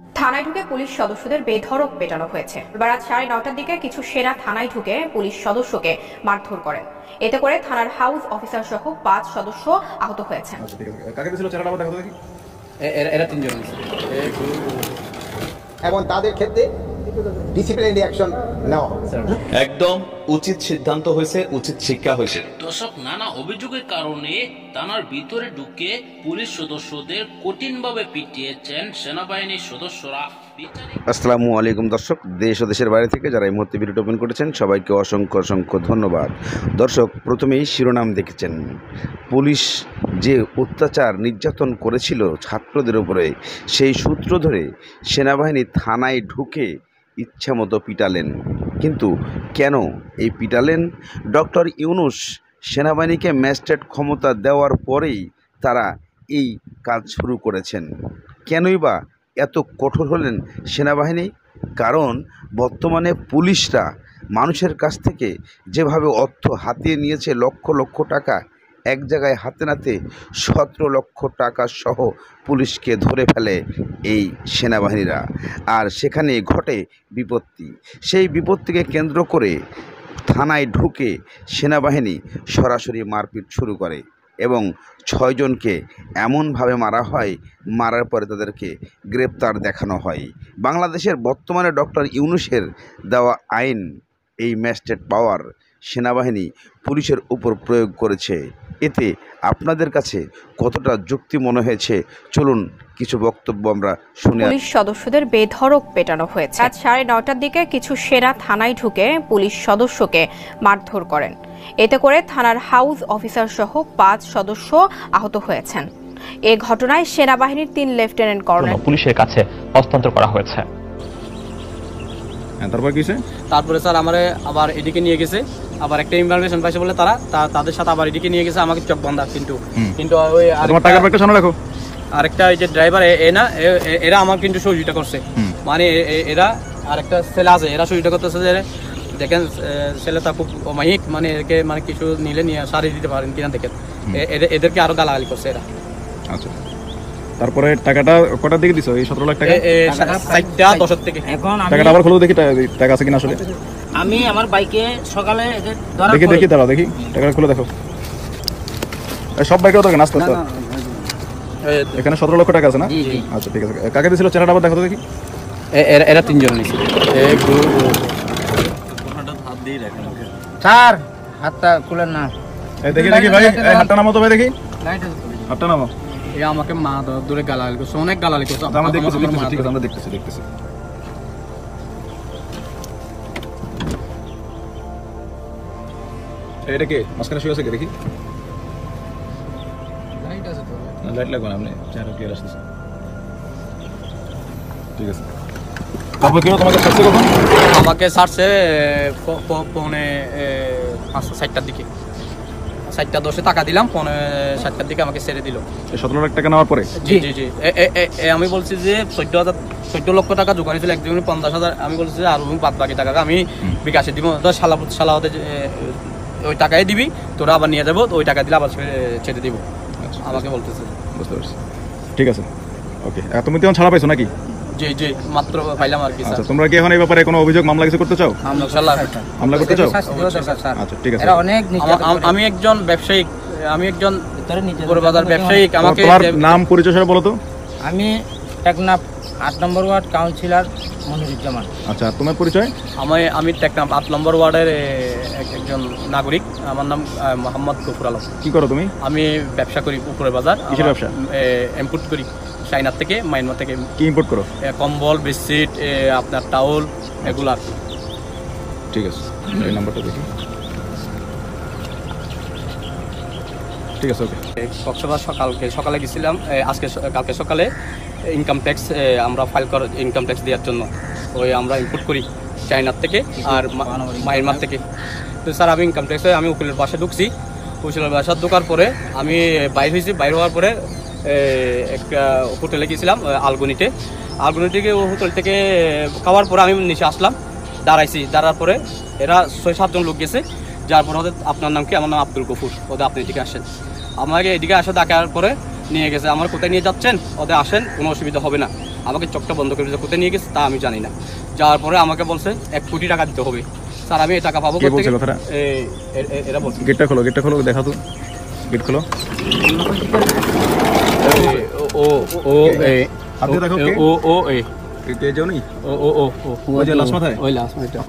থানায় ঢুকে পুলিশ সদস্যদের বেধড়ক পেটানো হয়েছে। রাত 9:30টার দিকে কিছু সেনা থানায় ঢুকে পুলিশ সদস্যকে মারধর করেন। এতে করে থানার হাউস অফিসার সহ 5 সদস্য আহত হয়েছেন। এবং তাদের ক্ষেত্রে ডিসিপ্লিনারি অ্যাকশন নেওয়া হবে। একদম উচিত সিদ্ধান্ত হয়েছে, উচিত শিক্ষা হয়েছে। দর্শক, নানা অভিযোগের কারণে থানার ভিতরে ঢুকে পুলিশ সদস্যদের কঠিনভাবে পিটিয়েছেন সেনাবাহিনীর সদস্যরা। আসসালামু আলাইকুম দর্শক, দেশ ও দেশের বাইরে থেকে যারা এই মুহূর্তে ভিডিওটি ওপেন করেছেন সবাইকে অসংখ্য অসংখ্য ধন্যবাদ। দর্শক, প্রথমেই শিরোনাম দেখেছেন, পুলিশ যে অত্যাচার নির্যাতন করেছিল ছাত্রদের উপরে, সেই সূত্র ধরে সেনাবাহিনী থানায় ঢুকে ইচ্ছামতো পিটালেন। কিন্তু কেন এই পিটালেন? ডক্টর ইউনূস সেনাবাহিনীকে ম্যাজিস্ট্রেট ক্ষমতা দেওয়ার পরেই তারা এই কাজ শুরু করেছেন। কেনই বা এত কঠোর হলেন সেনাবাহিনী? কারণ বর্তমানে পুলিশরা মানুষের কাছ থেকে যেভাবে অর্থ হাতিয়ে নিয়েছে, লক্ষ লক্ষ টাকা এক জায়গায় হাতে নাতে 17 লক্ষ টাকা সহ পুলিশকে ধরে ফেলে এই সেনাবাহিনীরা, আর সেখানে ঘটে বিপত্তি। সেই বিপত্তিকে কেন্দ্র করে থানায় ঢুকে সেনাবাহিনী সরাসরি মারপিট শুরু করে এবং 6 জনকে এমনভাবে মারা হয়, মারার পরে তাদেরকে গ্রেপ্তার দেখানো হয়। বাংলাদেশের বর্তমানে ডক্টর ইউনূসের দেওয়া আইন, এই ম্যাজিস্ট্রেট পাওয়ার সেনাবাহিনী পুলিশের উপর প্রয়োগ করেছে। এতে আপনাদের কাছে কতটা যুক্তি মনে হয়েছে, চলুন কিছু বক্তব্য আমরা শুনে। পুলিশ সদস্যদের বেধড়ক পেটানো হয়েছে। রাত 9:30টার দিকে কিছু সেনা থানায় ঢুকে পুলিশ সদস্যকে মারধর করেন। এতে করে থানার হাউস অফিসার সহ 5 সদস্য আহত হয়েছেন। এ ঘটনায় সেনাবাহিনীর 3 লেফটেন্যান্ট কর্নেল পুলিশের কাছে হস্তান্তর করা হয়েছে। তারপরে স্যার আমারে আবার এদিকে নিয়ে গেছে, আবার একটা ইনফরমেশন পাইছে বলে তাদের সাথে আবার এদিকে নিয়ে গেছে, আমাকে চোখ বন্ধা। কিন্তু ওই আরেকটা এই যে ড্রাইভার এরা আমার কিন্তু সহযোগিতা করছে, মানে এরা আরেকটা ছেলে আছে, এরা সহযোগিতা করতেছে যে দেখেন ছেলেটা খুব অমায়িক, মানে একে মানে কিছু নিলে নিয়ে সারিয়ে দিতে পারেন কিনা দেখেন, এদেরকে আরো গালাগালি করছে এরা। আচ্ছা, তারপরে টাকাটা কটার দিকে দিছো? এই 17 লাখ টাকা 4:10 থেকে। এখন টাকাটা আবার খুলে দেখি টাকা আছে কিনা। আসলে আমি আমার বাইকে সকালে দেখি দাঁড়াও, দেখি টাকাটা খুলে দেখো। সব বাইকে তো নাস্তা তো এখানে 17 লক্ষ টাকা আছে না? আচ্ছা ঠিক আছে, কাকে দিছিল চেহারাটা আবার দেখো তো দেখি। এরা 3 জন নিছে। হাত দিয়ে রাখেন স্যার, হাতটা খুলেন না। দেখি ভাই, হাতটা নামাও তো ভাই, দেখি হাতটা নামাও। এ আমাকে মা দূরে গালাগালি করছে, অনেক গালাগালি করছে। আমরা দেখতেছি, ঠিক আছে, আমরা দেখতেছি। এটা কে মাঝখানে শুয়ে আছে? দেখি লাইট আছে তো, লাইট লাগানো, আপনি চেহারা ক্লিয়ার আসছে। ঠিক আছে, তারপর কেন তোমাকে ছাড়ছে? কখন আমাকে ছাড়ছে? পৌনে 5:60টার দিকে, 7:10 টাকা দিলাম, 7:30টার দিকে আমাকে ছেড়ে দিল। 17 লাখ টাকা নেওয়ার পরে? জি। আমি বলছি যে 14 লক্ষ টাকা জোগাড় হয়েছিল, একজনের 50,000। আমি বলছি যে আর বাদ বাকি টাকা আমি বিকাশে দিব, সালাহতে ওই টাকাই দিবি, তোরা আবার নিয়ে যাবো, ওই টাকা দিলে আবার ছেড়ে দিব আমাকে বলতেছে। বুঝতে পারছি, ঠিক আছে, ওকে। তুমি তখন ছাড়া পাইছো নাকি? জি, মাত্র পাইলাম আর কি। আচ্ছা, তোমরা কি এখন এই ব্যাপারে কোনো অভিযোগ মামলা কিছু করতে চাও? মামলা করতে চাও? আচ্ছা ঠিক আছে। আমি একজন ব্যবসায়িক, আমি একজন বাজার ব্যবসায়িক। আমাকে নাম পরিচয় বলো তো। আমি টেকনাফ 8 নম্বর ওয়ার্ড কাউন্সিলর মনিরুজ্জামান। আচ্ছা, তোমার পরিচয়? আমি টেকনাফ 8 নম্বর ওয়ার্ডের একজন নাগরিক। আমার নাম মোহাম্মদ গফুর আলম। কি করো তুমি? আমি ব্যবসা করি উপরের বাজার। কিসের ব্যবসা? ইম্পোর্ট করি চায়না থেকে, মায়ানমার থেকে। কি ইম্পোর্ট করো? কম্বল, বেডশিট, আপনার টাওয়াল, এগুলা। ঠিক আছে, এই নাম্বারটা দেখি। ঠিক আছে, ওকে। কক্সবাজার সকালে গেছিলাম, কালকে সকালে ইনকাম ট্যাক্স আমরা ফাইল করার, ইনকাম ট্যাক্স দেওয়ার জন্য। ওই আমরা ইম্পোর্ট করি চায়নার থেকে আর মায়ানমার থেকে। তো স্যার, আমি ইনকাম ট্যাক্সে আমি উকিলের বাসায় ঢুকছি। উকিলের বাসায় ঢোকার পরে আমি বাইর হওয়ার পরে একটা হোটেলে গেছিলাম আলগুনিতে থেকে। হোটেল থেকে খাওয়ার পরে আমি নিচে আসলাম, দাঁড়ার পরে এরা 6-7 জন লোক গেছে, যার পরে ওদের আপনার নাম কি? আমার নাম আব্দুল গফুর। ওদের আপনি এদিকে আসেন, আমাকে এদিকে আসে ডাকার পরে নিয়ে গেছে। আমার কোথায় নিয়ে যাচ্ছেন? ওদের আসেন, কোনো অসুবিধা হবে না। আমাকে চোখটা বন্ধ করে কোথায় নিয়ে গেছে তা আমি জানি না। যাওয়ার পরে আমাকে বলছে 1 কোটি টাকা দিতে হবে। স্যার আমি এই টাকা পাবো কে বলছে কথাটা? এরা বলছে। গেটটা খোলো দেখা তো, গেট খোলো। হাতে দেখো কে? ও কে জানি? ও ওই যে লাশ মাথায়? ওই লাশ মাথায়।